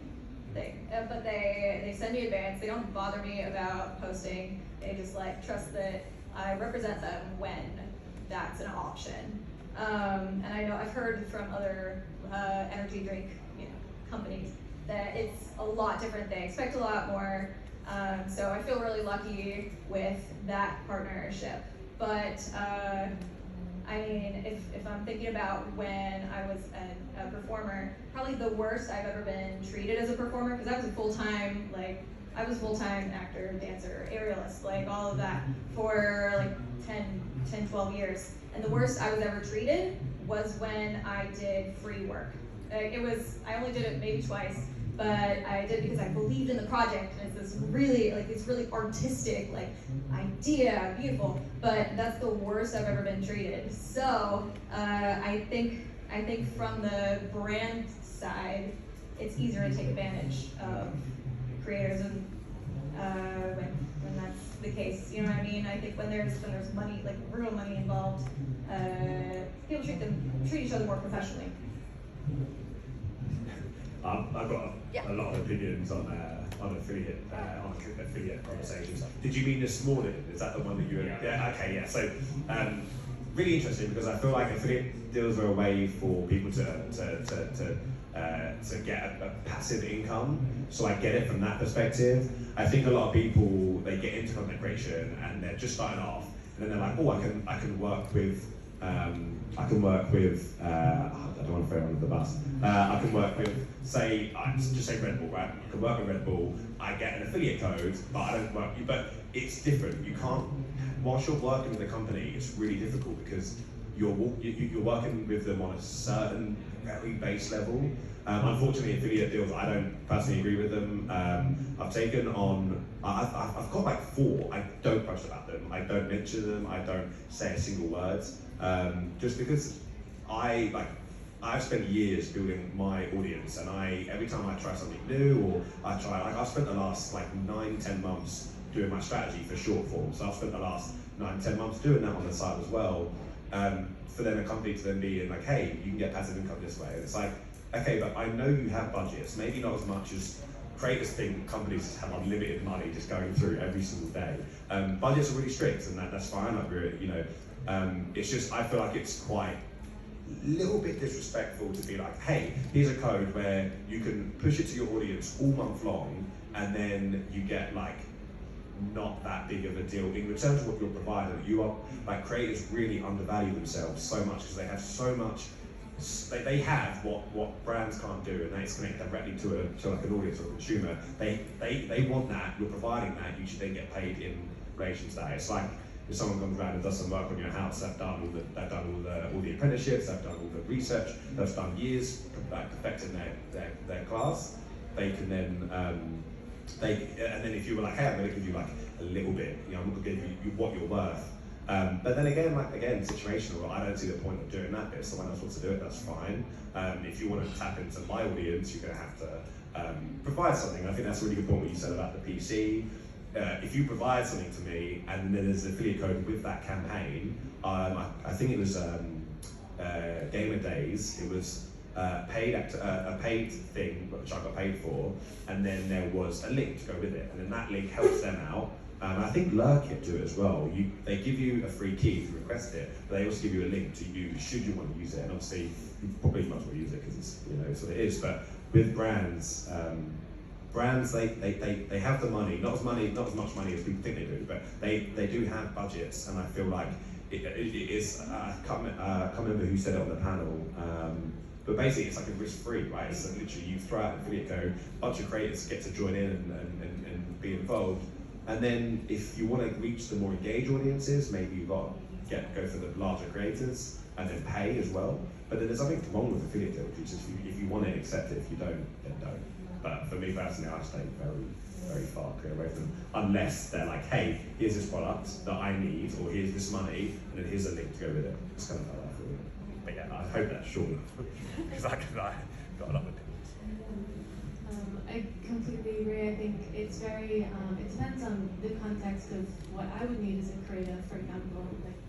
thing, but they send me Advanced. They don't bother me about posting. They just trust that I represent them when that's an option. And I know I've heard from other energy drink companies that it's a lot different. They expect a lot more. So I feel really lucky with that partnership. But if I'm thinking about when I was a performer, probably the worst I've ever been treated as a performer, because I was a full-time actor, dancer, aerialist, all of that for 10, 12 years. And the worst I was ever treated was when I did free work. I only did it maybe twice, but I did because I believed in the project, and it's this really artistic idea, beautiful, but that's the worst I've ever been treated. So I think from the brand side, it's easier to take advantage of creators and when that's the case. You know what I mean? I think when there's money, like real money involved, people treat each other more professionally. I've got a lot of opinions on affiliate conversations. Did you mean this morning? Is that the one that you were? Yeah. Okay. Yeah. So, really interesting because I feel like affiliate deals are a way for people to get a passive income. So I get it from that perspective. I think a lot of people, they get into content creation and they're just starting off, and then they're like, oh, I can work with. I don't want to throw it under the bus. I can work with, just say Red Bull, right? I can work with Red Bull. I get an affiliate code, but I don't work. But it's different. You can't. Whilst you're working with a company, it's really difficult because you're working with them on a certain very base level. Unfortunately, affiliate deals, I don't personally agree with them. I've taken on, I've got like 4. I don't post about them. I don't mention them. I don't say a single word. Just because I've spent years building my audience, and every time I try something new, or I've spent the last 9-10 months doing my strategy for short form. So I've spent the last 9-10 months doing that on the side as well. For then a company to then be like, hey, you can get passive income this way. And it's like, okay, but I know you have budgets, maybe not as much as creators think companies just have unlimited money just going through every single day. Budgets are really strict, and that's fine. It's just, I feel like it's quite a little bit disrespectful to be like, hey, here's a code where you can push it to your audience all month long, and then you get not that big of a deal in return to what you're providing. Creators really undervalue themselves so much because they have so much. They have what brands can't do, and it's connect directly to an audience or a consumer. They want that. You're providing that. You should then get paid in relation to that. It's like if someone comes around and does some work on your house, they've done all the apprenticeships, they've done all the research, they've done years perfecting their class. They can then and then if you were like, hey, I'm going to give you a little bit, I'm going to give you what you're worth. But then again, situational. I don't see the point of doing that bit. Someone else wants to do it, that's fine. If you want to tap into my audience, you're going to have to provide something. I think that's a really good point what you said about the PC. If you provide something to me, and then there's an affiliate code with that campaign, I think it was Gamer Days. It was a paid thing which I got paid for, and then there was a link to go with it, and then that link helps them out. I think Lurkit do it as well. They give you a free key to request it, but they also give you a link to use should you want to use it. And obviously, you probably might as well use it because it's what it is. But with brands, they have the money, not as much money as people think they do, but they do have budgets, and I feel like it is. I can't remember who said it on the panel. But basically, it's like a risk-free, right? It's literally you throw out an affiliate code, a bunch of creators get to join in and be involved. And then if you want to reach the more engaged audiences, maybe you've got to go for the larger creators and then pay as well. But then there's nothing wrong with affiliate deals, which is if you want it, accept it. If you don't, then don't. But for me personally, I stay very, very far clear away from them, unless they're like, hey, here's this product that I need, or here's this money, and then here's a link to go with it. It's kind of how I feel. But yeah, I hope that's short enough, because I got a lot of opinions. I completely agree. I think it's very, it depends on the context of what I would need as a creator. For example,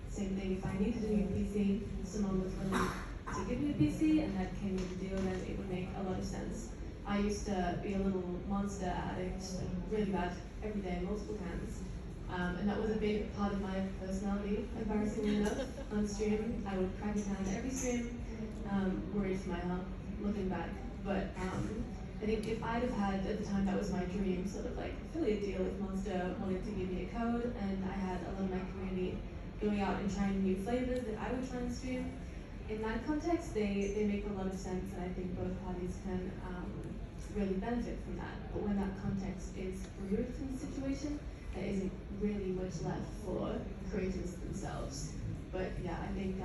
same thing, if I needed a new PC, someone was willing to give me a PC and that came with the deal, then it would make a lot of sense. I used to be a little monster addict, really bad, every day, multiple cans. And that was a big part of my personality, embarrassingly enough. On stream, I would crack a can every stream, worried for my health, looking back. But I think if I'd have had, at the time, that was my dream, sort of affiliate deal with Monster, wanted to give me a code, and I had a lot of my community going out and trying new flavors that I would try and stream. In that context, they make a lot of sense, and I think both parties can really benefit from that. But when that context is removed from the situation, there isn't really much left for creators themselves. But yeah, I think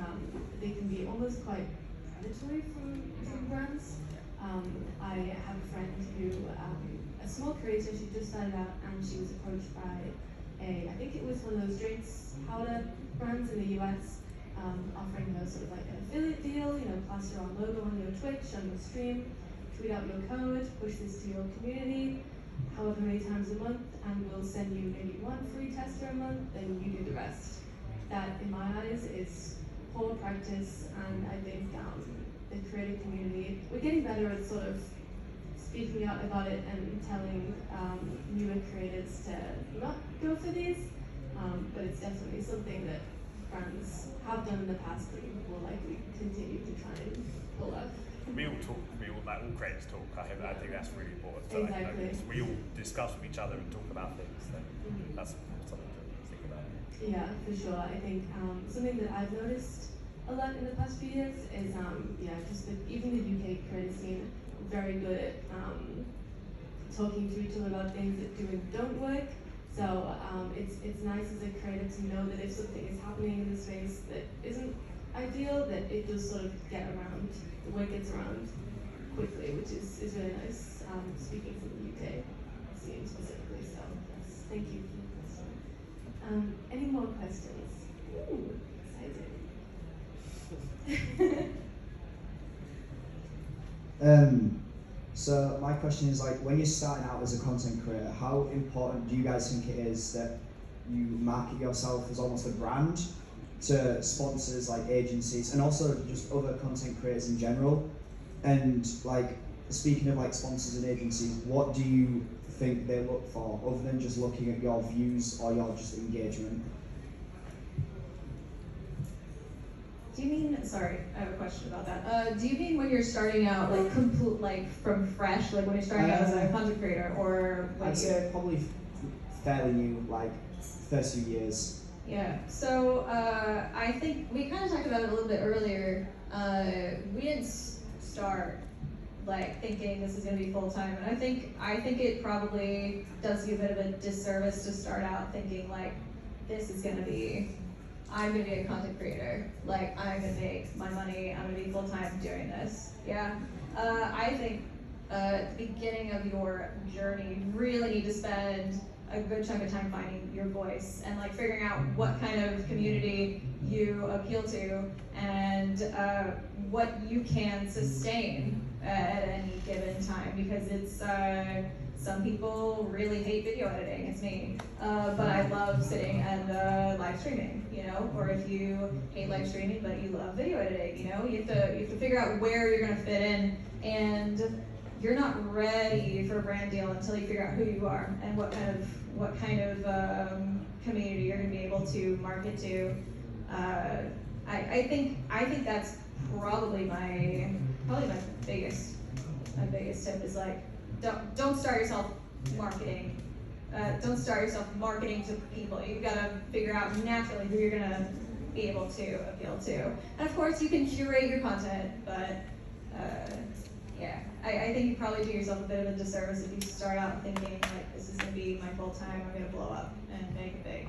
they can be almost quite predatory from brands. I have a friend who, a small creator, she just started out and she was approached by I think it was one of those drinks powder brands in the US, offering her sort of an affiliate deal, plaster on logo on your Twitch, on your stream. tweet out your code, push this to your community, however many times a month, and we'll send you maybe one free tester a month, then you do the rest. That, in my eyes, is poor practice, and I think the creative community, we're getting better at sort of speaking out about it and telling newer creators to not go for these, but it's definitely something that brands have done in the past and will likely continue to try and pull up. We all talk, all creators talk. I think that's really important. Exactly. Like, we all discuss with each other and talk about things. So that's something to think about. Yeah, for sure. I think something that I've noticed a lot in the past few years is just even the UK creative scene very good at talking to each other about things that do and don't work. So it's nice as a creator to know that if something is happening in the space that isn't ideal, that it does sort of get around, the word gets around quickly, which is really nice, speaking from the UK scene specifically. So yes, thank you for the question. Any more questions? Ooh, exciting. So my question is, like, when you're starting out as a content creator, how important do you guys think it is that you market yourself as almost a brand to sponsors like agencies and also just other content creators in general? And like, speaking of like sponsors and agencies, what do you think they look for other than just looking at your views or your just engagement? Do you mean, sorry, I have a question about that. Do you mean when you're starting out, like from fresh, like when you're starting out as a content creator, or like I'd say probably fairly new, like first few years. Yeah, so I think we kind of talked about it a little bit earlier. We didn't start like thinking this is going to be full time, and I think it probably does you a bit of a disservice to start out thinking like this is going to be. I'm gonna be a content creator. Like, I'm gonna make my money. I'm gonna be full time doing this. Yeah. I think at the beginning of your journey, you really need to spend a good chunk of time finding your voice and like figuring out what kind of community you appeal to and what you can sustain at any given time, because it's some people really hate video editing, it's me, but I love sitting and live streaming, you know, or if you hate live streaming but you love video editing, you know, you have to figure out where you're gonna fit in, and you're not ready for a brand deal until you figure out who you are and what kind of community you're gonna be able to market to. I think that's probably my biggest tip is like, don't start yourself marketing. Don't start yourself marketing to people. You've got to figure out naturally who you're gonna be able to appeal to. And of course, you can curate your content, but yeah, I think you probably do yourself a bit of a disservice if you start out thinking like this is gonna be my full time. I'm gonna blow up and make it big.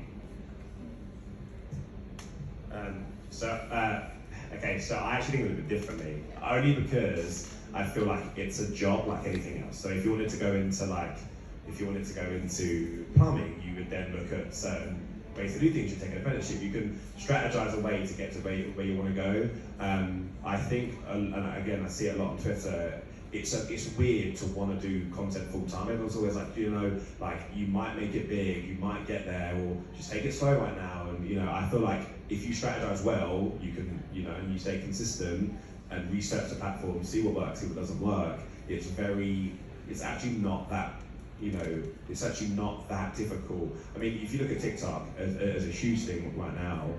Okay, so I actually think of it a bit differently, only because I feel like it's a job like anything else. So if you wanted to go into plumbing, you would then look at certain ways to do things. You take an apprenticeship, you can strategize a way to get to where you want to go. I think, and again, I see it a lot on Twitter, it's weird to want to do content full time. Everyone's always like, you know, like you might make it big, you might get there, or just take it slow right now. And you know, I feel like if you strategize well, you can, you know, and you stay consistent and research the platform, see what works, see what doesn't work. It's actually not that, you know, it's actually not that difficult. I mean, if you look at TikTok as a huge thing right now,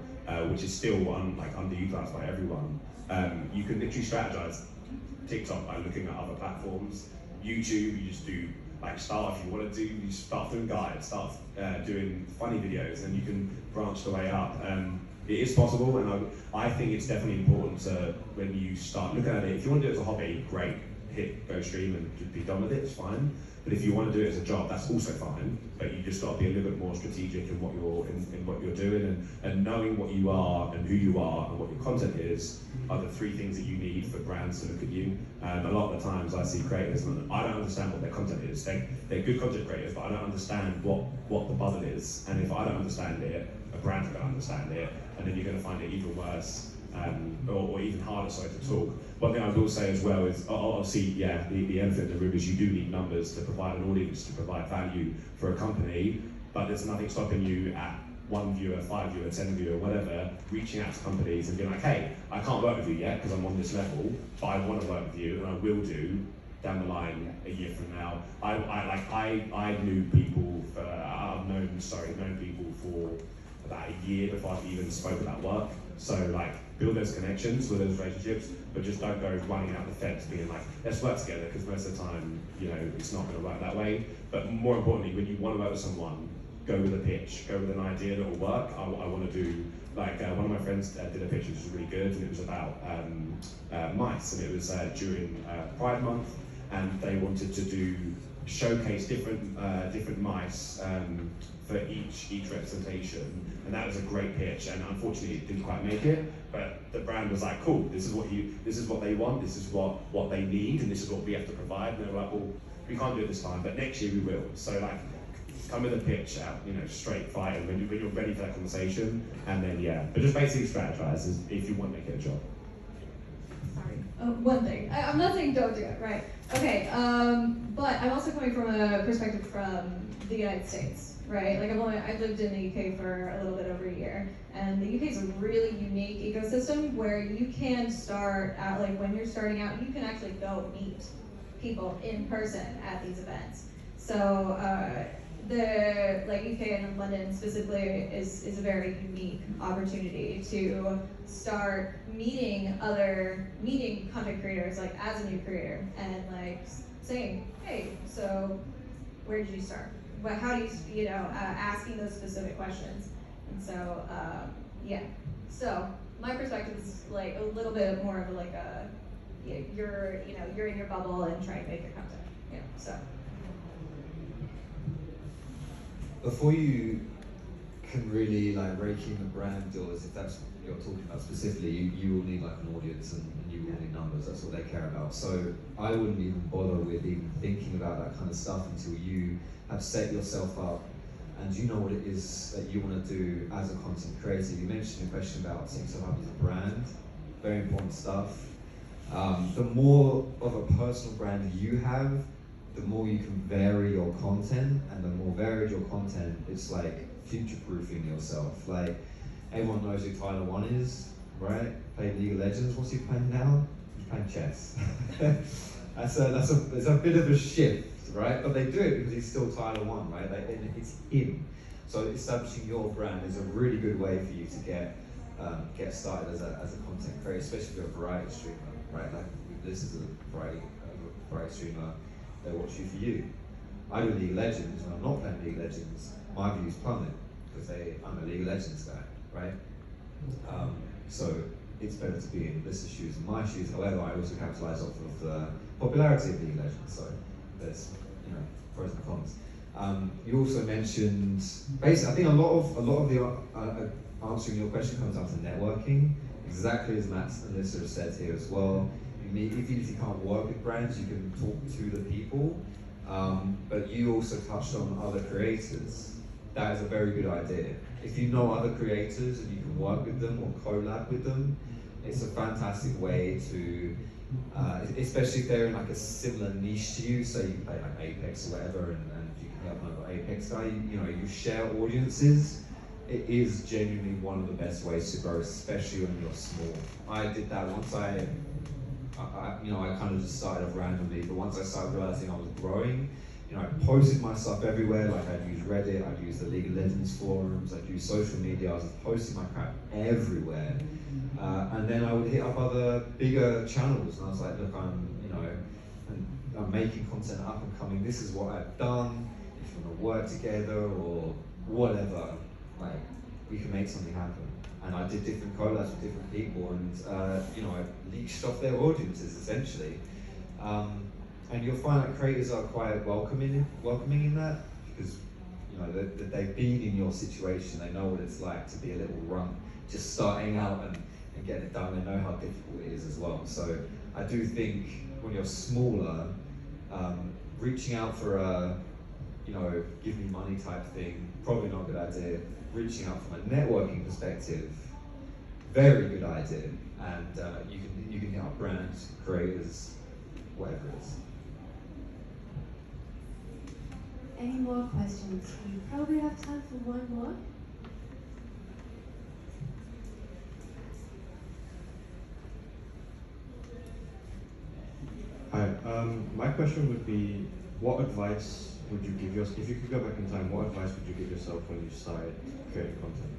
which is still underutilized by everyone, you can literally strategize TikTok by looking at other platforms. YouTube, you just do start if you want to do, you start doing guides, start doing funny videos, and you can branch the way up. It is possible, and I think it's definitely important to, when you start looking at it, if you want to do it as a hobby, great, go stream and just be done with it, it's fine. But if you want to do it as a job, that's also fine. But you just got to be a little bit more strategic in what you're doing, and knowing what you are and who you are and what your content is are the three things that you need for brands to look at you. A lot of the times I see creators and I don't understand what their content is. They're good content creators, but I don't understand what the buzz is. And if I don't understand it, a brand's going to understand it, and then you're going to find it even worse or even harder, sorry, to talk. One thing I will say as well is, obviously, yeah, the elephant in the room is you do need numbers to provide an audience, to provide value for a company, but there's nothing stopping you at 1 viewer, 5 viewer, 10 viewer, whatever, reaching out to companies and being like, hey, I can't work with you yet because I'm on this level, but I want to work with you and I will do down the line a year from now. I knew people for, I've known people for about a year before I've even spoke about work. So like, build those connections, build those relationships, but just don't go running out the fence being like, let's work together, because most of the time, you know, it's not going to work that way. But more importantly, when you want to work with someone, go with a pitch, go with an idea that will work. I want to do, like, one of my friends did a pitch which was really good, and it was about mice, and it was during Pride Month, and they wanted to showcase different mice for each representation, and that was a great pitch. And unfortunately, it didn't quite make it. But the brand was like, cool, this is what they want, this is what they need, and this is what we have to provide. And they were like, well, we can't do it this time, but next year we will. So like, come with a pitch out, you know, straight fight, and when you're ready for that conversation, and then yeah, but just basically strategize if you want to make it a job. Sorry. One thing. I'm not saying don't do it, right? Okay. But I'm also coming from a perspective from the United States, right? Like I've lived in the UK for a little bit over a year, and the UK is a really unique ecosystem where you can start out, like when you're starting out, you can actually go meet people in person at these events. So the UK and London specifically is a very unique opportunity to start meeting content creators, like as a new creator, and like saying, hey, so where did you start? How do you asking those specific questions. And so yeah, so my perspective is like a little bit more of like a, you're in your bubble and trying to make your content, so. Before you can really like rake in the brand deals, if that's what you're talking about specifically, you will need like an audience, and you will need numbers. That's what they care about. So I wouldn't even bother with even thinking about that kind of stuff until you have set yourself up and you know what it is that you want to do as a content creator. You mentioned a question about setting yourself up as a brand. Very important stuff. The more of a personal brand you have, the more you can vary your content, and the more varied your content, it's like future-proofing yourself. Like, everyone knows who Tyler One is, right? Played League of Legends. What's he playing now? He's playing chess. It's a bit of a shift, right? But they do it because he's still Tyler One, right? It's him. So establishing your brand is a really good way for you to get started as a content creator, especially if you're a variety streamer, right? Like, this is a variety streamer. They watch you for you. I do League of Legends, and I'm not playing League of Legends, my views plummet because I'm a League of Legends guy, right? So it's better to be in Alyssa's shoes than my shoes. However, I also capitalize off of the popularity of League of Legends, so there's pros and cons. You also mentioned basically, I think a lot of the answering your question comes down to networking, exactly as Matt and Alyssa have said here as well. Even if you can't work with brands, you can talk to the people. But you also touched on other creators. That is a very good idea. If you know other creators and you can work with them or collab with them, it's a fantastic way to, especially if they're in like a similar niche to you. So you play like Apex or whatever, and you can help another Apex guy. You share audiences. It is genuinely one of the best ways to grow, especially when you're small. I did that once I kind of just started off randomly, but once I started realizing I was growing, I posted my stuff everywhere. Like, I'd use Reddit, I'd use the League of Legends forums, I'd use social media. I was posting my crap everywhere, and then I would hit up other bigger channels, and I was like, look, I'm making content up and coming. This is what I've done. If you want to work together or whatever, like, we can make something happen. And I did different collabs with different people, and I leached off their audiences essentially. And you'll find that creators are quite welcoming in that, because they've been in your situation. They know what it's like to be a little runt, just starting out and getting it done. They know how difficult it is as well. So I do think when you're smaller, reaching out for a give me money type thing, probably not a good idea. Reaching out from a networking perspective, very good idea, and you can help brands, creators, whatever it is. Any more questions? We probably have time for one more. Hi, my question would be, what advice would you give yourself, if you could go back in time, what advice would you give yourself when you started creating content?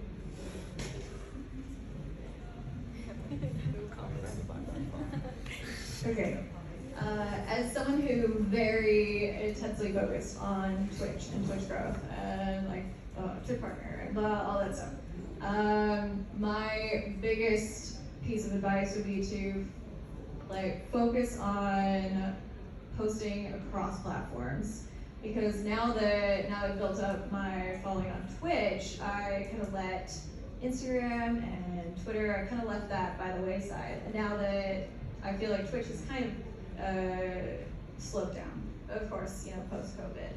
Okay. As someone who very intensely focused on Twitch and Twitch growth and like Twitch partner and all that stuff, my biggest piece of advice would be to like focus on posting across platforms, because now that I've built up my following on Twitch, I kind of let Instagram and Twitter, I kind of left that by the wayside, and now that I feel like Twitch is kind of slowed down, of course, you know, post-COVID.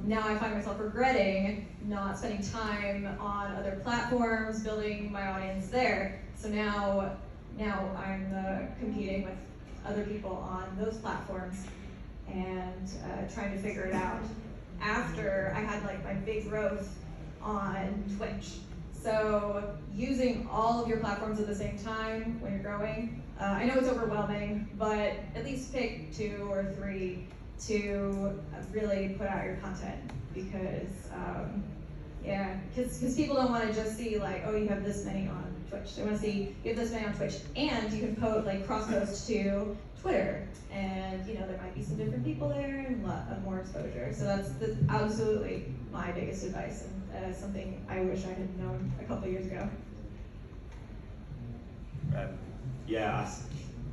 Now I find myself regretting not spending time on other platforms, building my audience there. So now I'm competing with other people on those platforms and trying to figure it out after I had like my big growth on Twitch. So using all of your platforms at the same time when you're growing, I know it's overwhelming, but at least pick 2 or 3 to really put out your content, because because people don't want to just see like, oh, you have this many on Twitch. They want to see you have this many on Twitch, and you can cross post to Twitter, and you know there might be some different people there and more exposure. So that's absolutely my biggest advice, and something I wish I had known a couple years ago.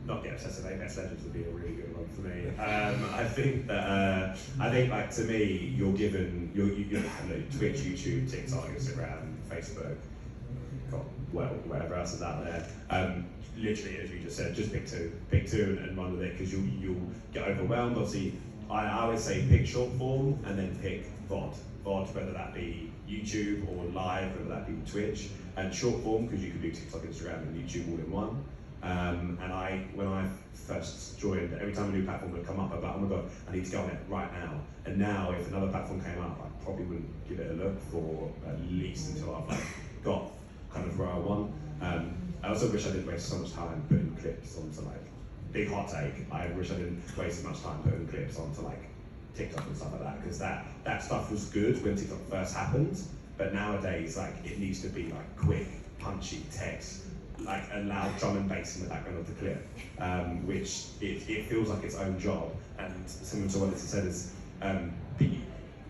Not get obsessed with Apex Legends would be a really good one for me. I think like to me, you're given Twitch, YouTube, TikTok, Instagram, Facebook, whatever else is out there. Literally, as you just said, just pick two and run with it, because you'll get overwhelmed. Obviously, I always say pick short form and then pick VOD, whether that be YouTube or live, whether that be Twitch, and short form because you can do TikTok, Instagram, and YouTube all in one. And when I first joined, every time a new platform would come up, I'd be like, oh my god, I need to go on it right now. And now, if another platform came up, I probably wouldn't give it a look for at least until I've got kind of where I want. I also wish I didn't waste so much time putting clips onto big hot take. I wish I didn't waste as much time putting clips onto TikTok and stuff like that, because that stuff was good when TikTok first happened, but nowadays it needs to be quick, punchy text, a loud drum and bass in the background of the clip, which it feels like its own job. And similar to what Alyssa said is,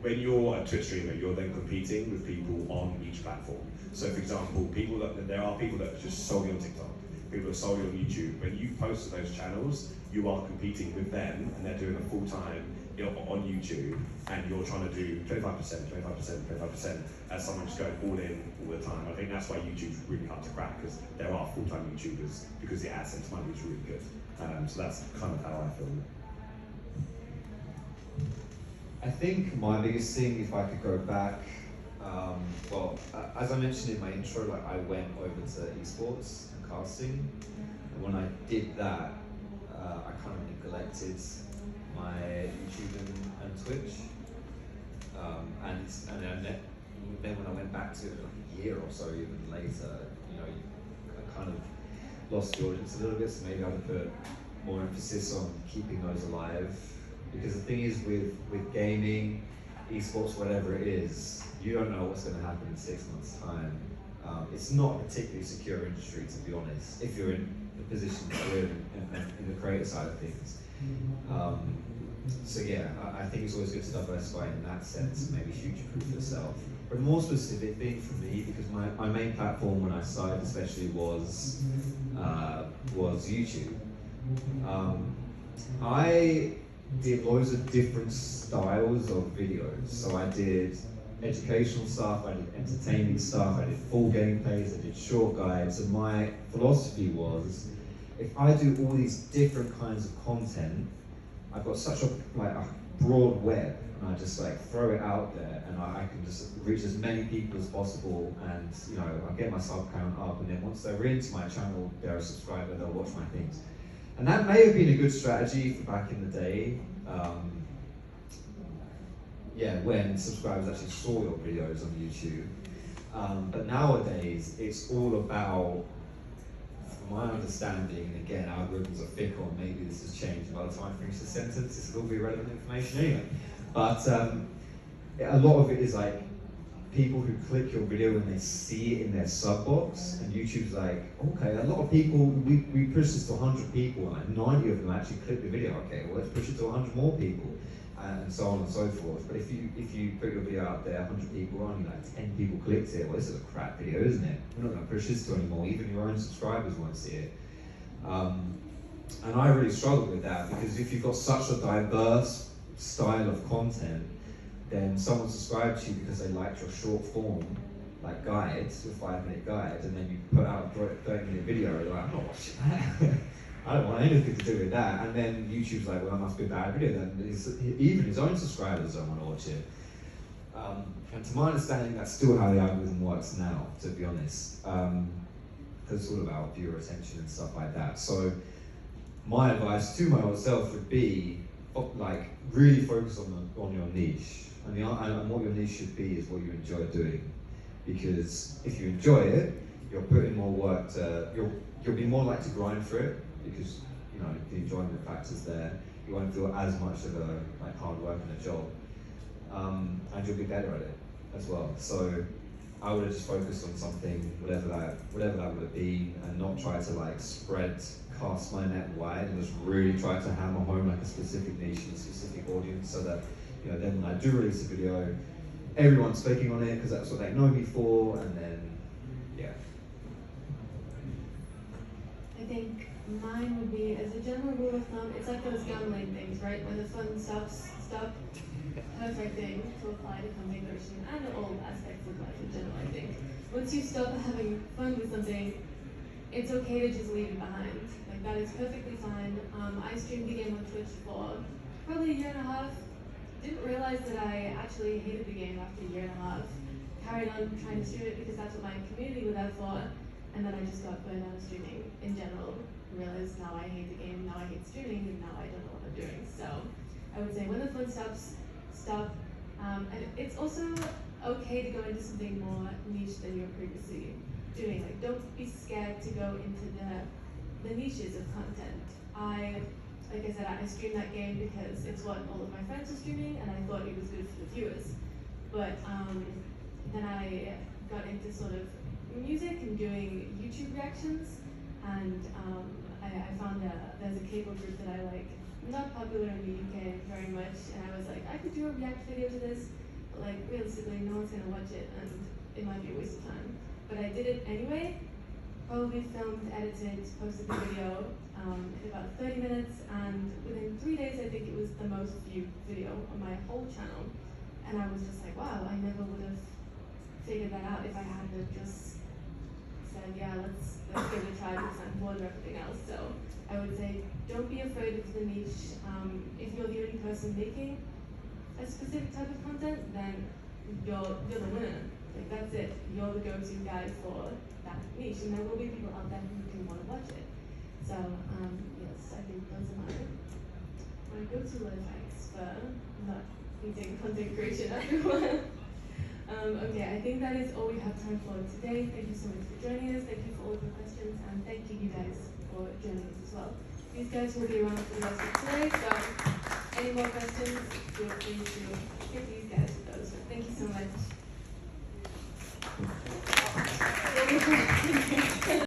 when you're a Twitch streamer, you're then competing with people on each platform. So for example, there are people that are just solely on TikTok, people that are solely on YouTube. When you post to those channels, you are competing with them, and they're doing a full-time on YouTube, and you're trying to do 25%, as someone just going all in all the time. I think that's why YouTube's really hard to crack, because there are full-time YouTubers, because the AdSense money is really good. So that's kind of how I feel. I think my biggest thing, if I could go back, as I mentioned in my intro, I went over to esports and casting, and when I did that, I kind of neglected my YouTube and Twitch, and then when I went back to it a year or so even later, I kind of lost the audience a little bit, so maybe I'd put more emphasis on keeping those alive. Because the thing is with gaming, esports, whatever it is, you don't know what's going to happen in 6 months' time. It's not a particularly secure industry, to be honest, if you're in the position that we're in the creator side of things. So yeah, I think it's always good to diversify in that sense, and maybe future-proof yourself. But a more specific thing for me, because my main platform when I started especially was YouTube. I did loads of different styles of videos. So I did educational stuff, I did entertaining stuff, I did full gameplays, I did short guides, and my philosophy was, if I do all these different kinds of content, I've got such a broad web, and I just like throw it out there, and I can just reach as many people as possible, and you know, I get my sub count up, and then once they're into my channel, they're a subscriber, they'll watch my things. And that may have been a good strategy for back in the day, yeah, when subscribers actually saw your videos on YouTube. But nowadays, it's all about, from my understanding, and again, algorithms are fickle, and maybe this has changed by the time I finish the sentence, this will all be relevant information anyway. But a lot of it is like people who click your video when they see it in their sub box, and YouTube's like, okay, a lot of people, we push this to 100 people, and 90 of them actually click the video. Okay, well, let's push it to 100 more people, and so on and so forth. But if you put your video out there, 100 people, only like 10 people clicked it, well, this is a crap video, isn't it? We're not going to push this to anymore. Even your own subscribers won't see it. And I really struggle with that, because if you've got such a diverse style of content, then someone subscribes to you because they liked your short form, like guides, your 5-minute guide, and then you put out a 30-minute video, you're like, I'm not watching that. I don't want anything to do with that. And then YouTube's like, well, that must be a bad video then. Even his own subscribers don't want to watch it. And to my understanding, that's still how the algorithm works now, to be honest. Because it's all about viewer attention and stuff like that. So my advice to my old self would be, like, really focus on your niche. And what your niche should be is what you enjoy doing. Because if you enjoy it, you'll put in more work you'll be more likely to grind for it, because you know the enjoyment factor's there. You won't feel as much of a like hard work in a job, and you'll be better at it as well. So I would have just focused on something, whatever that would have been, and not try to like cast my net wide, and just really try to hammer home like a specific niche and a specific audience, so that you know then when I do release a video, everyone's speaking on it because that's what they know me for, and then yeah. I think mine would be, as a general rule of thumb, it's like those gambling things, right? When the fun stops, stop. Perfect thing to apply to content creation and all aspects of life in general, I think. Once you stop having fun with something, it's okay to just leave it behind. Like, that is perfectly fine. I streamed the game on Twitch for probably a year and a half. Didn't realize that I actually hated the game after a year and a half. Carried on trying to stream it because that's what my community were there for. And then I just got burned out of streaming in general. Realized now I hate the game, now I hate streaming, and now I don't know what I'm doing. So I would say when the fun stops, stop. And it's also okay to go into something more niche than you were previously doing. Like, don't be scared to go into the niches of content. Like I said, I streamed that game because it's what all of my friends were streaming, and I thought it was good for the viewers. But then I got into sort of music and doing YouTube reactions, and I found there's a K-pop group that I like, not popular in the UK very much, and I was like, I could do a react video to this, but like realistically no one's gonna watch it and it might be a waste of time. But I did it anyway, probably filmed, edited, posted the video in about 30 minutes, and within 3 days I think it was the most viewed video on my whole channel. And I was just like, wow, I never would have figured that out if I hadn't just said, yeah, let's give it a try because I'm bored of everything else. So I would say, don't be afraid of the niche. If you're the only person making a specific type of content, then you're the winner. Like, that's it. You're the go-to guy for that niche, and there will be people out there who can want to watch it. So yes, I think those are my go-to advice for not hating content creation, everyone. Okay, I think that is all we have time for today. Thank you so much for joining us. Thank you for all of the questions, and thank you guys for joining us as well. These guys will be around for the rest of today, so any more questions, feel free to hit these guys with those. Thank you so much.